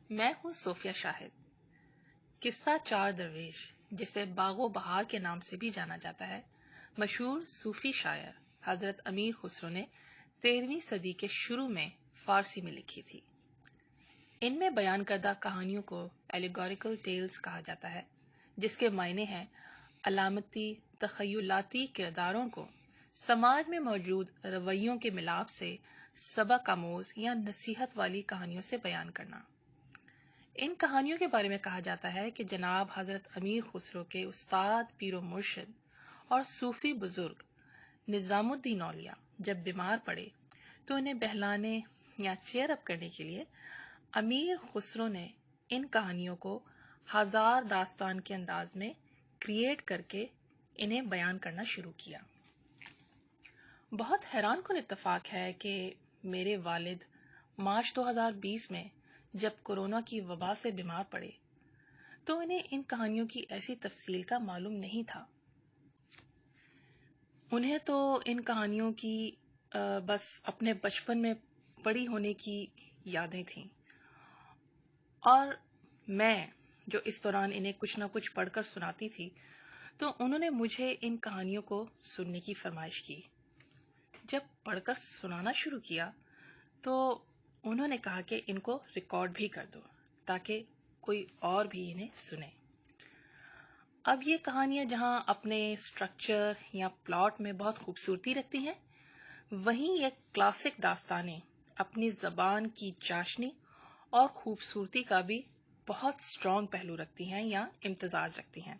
میں ہوں صوفیہ شاہد. قصہ چار درویش، جسے باغ و بہار کے نام سے بھی جانا جاتا ہے، مشہور صوفی شاعر حضرت امیر خسرو نے 13ویں صدی کے شروع میں فارسی میں لکھی تھی. ان میں بیان کردہ کہانیوں کو ایلیگوریکل ٹیلز کہا جاتا ہے، جس کے معنی ہیں علامتی تخیلاتی کرداروں کو سماج میں موجود رویوں کے ملاپ سے سبق آموز یا نصیحت والی کہانیوں سے بیان کرنا. ان کہانیوں کے بارے میں کہا جاتا ہے کہ جناب حضرت امیر خسرو کے استاد پیر و مرشد اور صوفی بزرگ نظام الدین اولیاء جب بیمار پڑے تو انہیں بہلانے یا چیئر اپ کرنے کے لیے امیر خسرو نے ان کہانیوں کو ہزار داستان کے انداز میں کریٹ کر کے انہیں بیان کرنا شروع کیا. بہت حیران کن اتفاق ہے کہ میرے والد مارچ 2020 میں جب کورونا کی وبا سے بیمار پڑے تو انہیں ان کہانیوں کی ایسی تفصیل کا معلوم نہیں تھا. انہیں تو ان کہانیوں کی بس اپنے بچپن میں پڑھی ہونے کی یادیں تھیں، اور میں جو اس دوران انہیں کچھ نہ کچھ پڑھ کر سناتی تھی تو انہوں نے مجھے ان کہانیوں کو سننے کی فرمائش کی. جب پڑھ کر سنانا شروع کیا تو انہوں نے کہا کہ ان کو ریکارڈ بھی کر دو تاکہ کوئی اور بھی انہیں سنے. اب یہ کہانیاں جہاں اپنے سٹرکچر یا پلاٹ میں بہت خوبصورتی رکھتی ہیں، وہیں یہ کلاسک داستانیں اپنی زبان کی چاشنی اور خوبصورتی کا بھی بہت اسٹرانگ پہلو رکھتی ہیں یا امتزاج رکھتی ہیں.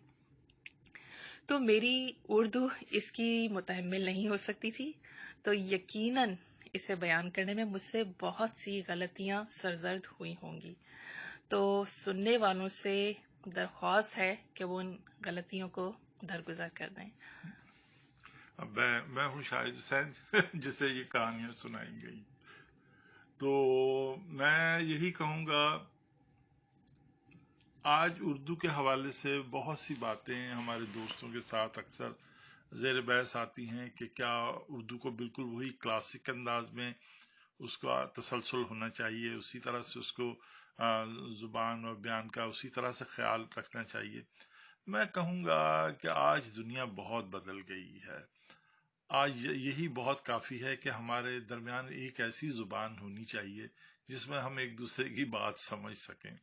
تو میری اردو اس کی متحمل نہیں ہو سکتی تھی، تو یقیناً اسے بیان کرنے میں مجھ سے بہت سی غلطیاں سرزد ہوئی ہوں گی. تو سننے والوں سے درخواست ہے کہ وہ ان غلطیوں کو درگزر کر دیں. اب میں ہوں شاہد حسین جسے یہ کہانیاں سنائی گئی. تو میں یہی کہوں گا، آج اردو کے حوالے سے بہت سی باتیں ہمارے دوستوں کے ساتھ اکثر زیر بحث آتی ہیں کہ کیا اردو کو بالکل وہی کلاسک انداز میں اس کا تسلسل ہونا چاہیے، اسی طرح سے اس کو زبان اور بیان کا اسی طرح سے خیال رکھنا چاہیے. میں کہوں گا کہ آج دنیا بہت بدل گئی ہے. آج یہی بہت کافی ہے کہ ہمارے درمیان ایک ایسی زبان ہونی چاہیے جس میں ہم ایک دوسرے کی بات سمجھ سکیں.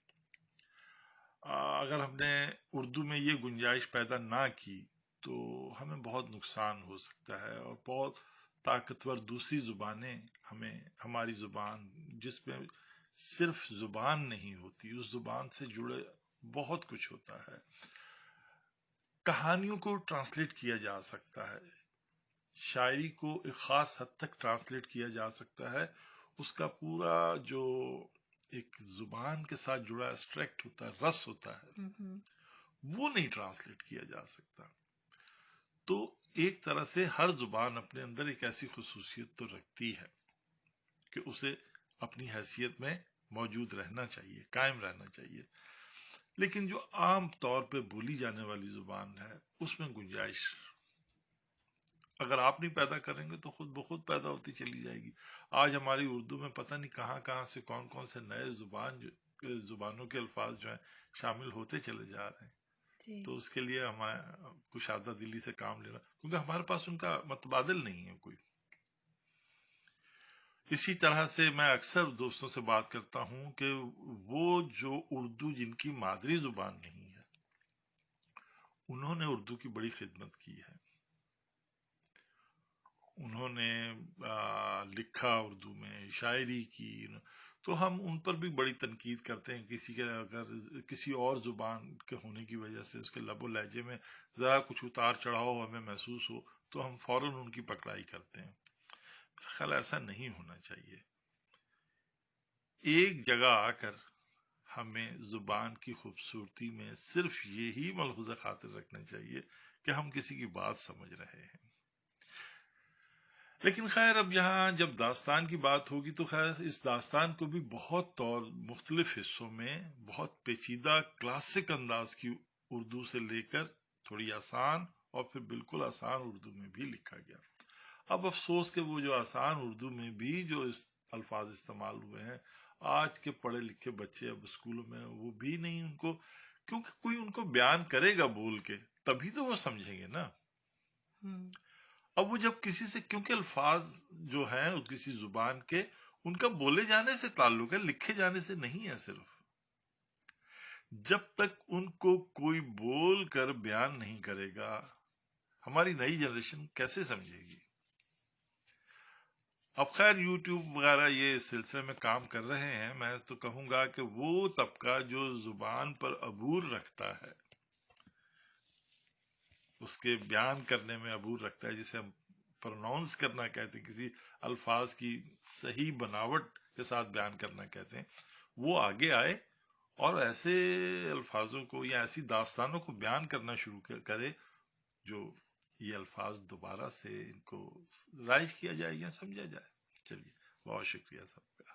اگر ہم نے اردو میں یہ گنجائش پیدا نہ کی تو ہمیں بہت نقصان ہو سکتا ہے، اور بہت طاقتور دوسری زبانیں ہماری زبان، جس میں صرف زبان نہیں ہوتی، اس زبان سے جڑے بہت کچھ ہوتا ہے. کہانیوں کو ٹرانسلیٹ کیا جا سکتا ہے، شاعری کو ایک خاص حد تک ٹرانسلیٹ کیا جا سکتا ہے. اس کا پورا جو ایک زبان کے ساتھ جڑا ایکسٹریکٹ ہوتا ہے، رس ہوتا ہے، وہ نہیں ٹرانسلیٹ کیا جا سکتا. تو ایک طرح سے ہر زبان اپنے اندر ایک ایسی خصوصیت تو رکھتی ہے کہ اسے اپنی حیثیت میں موجود رہنا چاہیے، قائم رہنا چاہیے. لیکن جو عام طور پہ بولی جانے والی زبان ہے اس میں گنجائش اگر آپ نہیں پیدا کریں گے تو خود بخود پیدا ہوتی چلی جائے گی. آج ہماری اردو میں پتہ نہیں کہاں کہاں سے کون کون سے نئے زبانوں کے الفاظ جو ہیں شامل ہوتے چلے جا رہے ہیں. تو اس کے لیے ہمیں کشادہ دلی سے کام لینا، کیونکہ ہمارے پاس ان کا متبادل نہیں ہے کوئی. اسی طرح سے میں اکثر دوستوں سے بات کرتا ہوں کہ وہ جو اردو جن کی مادری زبان نہیں ہے، انہوں نے اردو کی بڑی خدمت کی ہے. انہوں نے لکھا اردو میں، شاعری کی، تو ہم ان پر بھی بڑی تنقید کرتے ہیں. کسی کے اگر کسی اور زبان کے ہونے کی وجہ سے اس کے لب و لہجے میں ذرا کچھ اتار چڑھاؤ ہمیں محسوس ہو تو ہم فوراً ان کی پکڑائی کرتے ہیں. خیال ایسا نہیں ہونا چاہیے. ایک جگہ آ کر ہمیں زبان کی خوبصورتی میں صرف یہی ملحوظ خاطر رکھنا چاہیے کہ ہم کسی کی بات سمجھ رہے ہیں. لیکن خیر، اب یہاں جب داستان کی بات ہوگی تو خیر اس داستان کو بھی بہت مختلف حصوں میں بہت پیچیدہ کلاسک انداز کی اردو سے لے کر تھوڑی آسان اور پھر بالکل آسان اردو میں بھی لکھا گیا. اب افسوس کہ وہ جو آسان اردو میں بھی جو الفاظ استعمال ہوئے ہیں آج کے پڑھے لکھے بچے اب اسکولوں میں وہ بھی نہیں، ان کو کیونکہ کوئی ان کو بیان کرے گا بول کے تبھی تو وہ سمجھیں گے نا. اب وہ جب کسی سے، کیونکہ الفاظ جو ہیں کسی زبان کے ان کا بولے جانے سے تعلق ہے، لکھے جانے سے نہیں ہے. صرف جب تک ان کو کوئی بول کر بیان نہیں کرے گا ہماری نئی جنریشن کیسے سمجھے گی. اب خیر یوٹیوب وغیرہ یہ اس سلسلے میں کام کر رہے ہیں. میں تو کہوں گا کہ وہ طبقہ جو زبان پر عبور رکھتا ہے، اس کے بیان کرنے میں عبور رکھتا ہے، جسے ہم پروناؤنس کرنا کہتے ہیں، کسی الفاظ کی صحیح بناوٹ کے ساتھ بیان کرنا کہتے ہیں، وہ آگے آئے اور ایسے الفاظوں کو یا ایسی داستانوں کو بیان کرنا شروع کرے جو یہ الفاظ دوبارہ سے ان کو رائج کیا جائے یا سمجھا جائے. چلیے، بہت شکریہ سب کا.